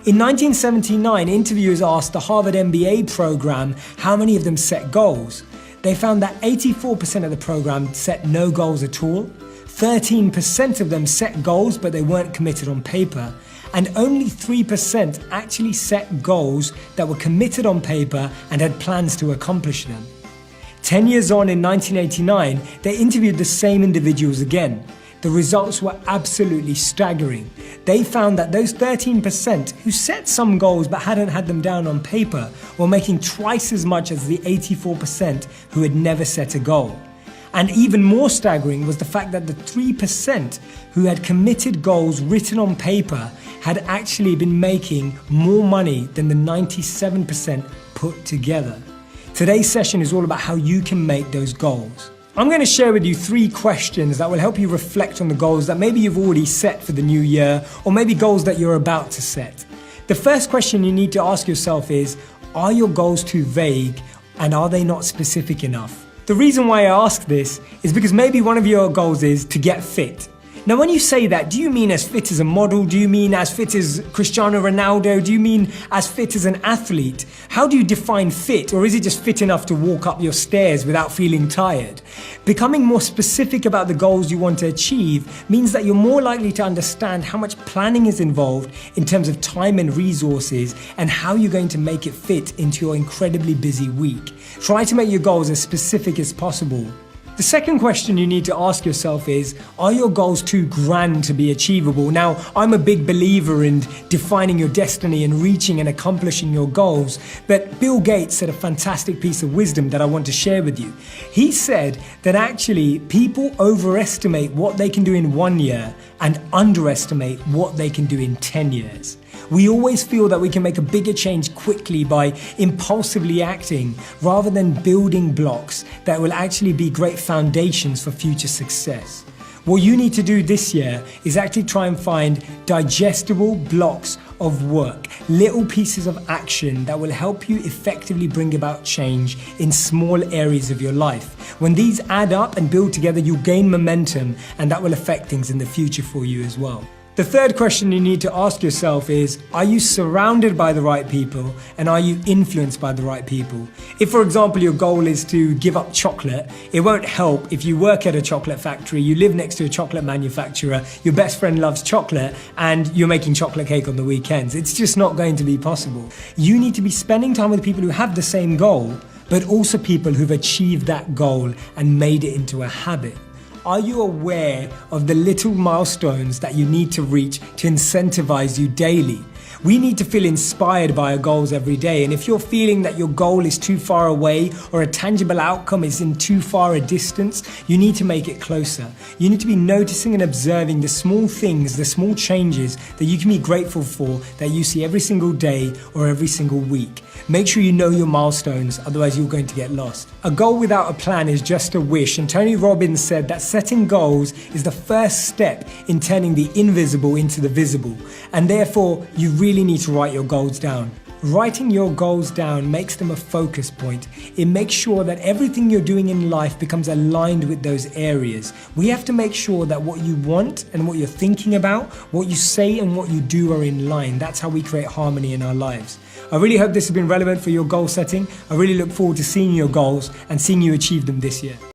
In 1979, interviewers asked the Harvard MBA program how many of them set goals. They found that 84% of the program set no goals at all, 13% of them set goals but they weren't committed on paper, and only 3% actually set goals that were committed on paper and had plans to accomplish them. 10 years on, in 1989, they interviewed the same individuals again. The results were absolutely staggering. They found that those 13% who set some goals but hadn't had them down on paper were making twice as much as the 84% who had never set a goal. And even more staggering was the fact that the 3% who had committed goals written on paper had actually been making more money than the 97% put together. Today's session is all about how you can make those goals. I'm going to share with you 3 questions that will help you reflect on the goals that maybe you've already set for the new year, or maybe goals that you're about to set. The first question you need to ask yourself is, are your goals too vague and are they not specific enough? The reason why I ask this is because maybe one of your goals is to get fit. Now, when you say that, do you mean as fit as a model? Do you mean as fit as Cristiano Ronaldo? Do you mean as fit as an athlete? How do you define fit? Or is it just fit enough to walk up your stairs without feeling tired? Becoming more specific about the goals you want to achieve means that you're more likely to understand how much planning is involved in terms of time and resources and how you're going to make it fit into your incredibly busy week. Try to make your goals as specific as possible. The second question you need to ask yourself is, are your goals too grand to be achievable? Now, I'm a big believer in defining your destiny and reaching and accomplishing your goals, but Bill Gates said a fantastic piece of wisdom that I want to share with you. He said that actually people overestimate what they can do in 1 year and underestimate what they can do in 10 years. We always feel that we can make a bigger change quickly by impulsively acting rather than building blocks that will actually be great foundations for future success. What you need to do this year is actually try and find digestible blocks of work, little pieces of action that will help you effectively bring about change in small areas of your life. When these add up and build together, you'll gain momentum, and that will affect things in the future for you as well. The third question you need to ask yourself is, are you surrounded by the right people and are you influenced by the right people? If, for example, your goal is to give up chocolate, it won't help if you work at a chocolate factory, you live next to a chocolate manufacturer, your best friend loves chocolate, and you're making chocolate cake on the weekends. It's just not going to be possible. You need to be spending time with people who have the same goal, but also people who've achieved that goal and made it into a habit. Are you aware of the little milestones that you need to reach to incentivize you daily? We need to feel inspired by our goals every day, and if you're feeling that your goal is too far away or a tangible outcome is in too far a distance, you need to make it closer. You need to be noticing and observing the small things, the small changes that you can be grateful for that you see every single day or every single week. Make sure you know your milestones, otherwise you're going to get lost. A goal without a plan is just a wish, and Tony Robbins said that setting goals is the first step in turning the invisible into the visible, and therefore you really need to write your goals down. Writing your goals down makes them a focus point. It makes sure that everything you're doing in life becomes aligned with those areas. We have to make sure that what you want and what you're thinking about, what you say and what you do are in line. That's how we create harmony in our lives. I really hope this has been relevant for your goal setting. I really look forward to seeing your goals and seeing you achieve them this year.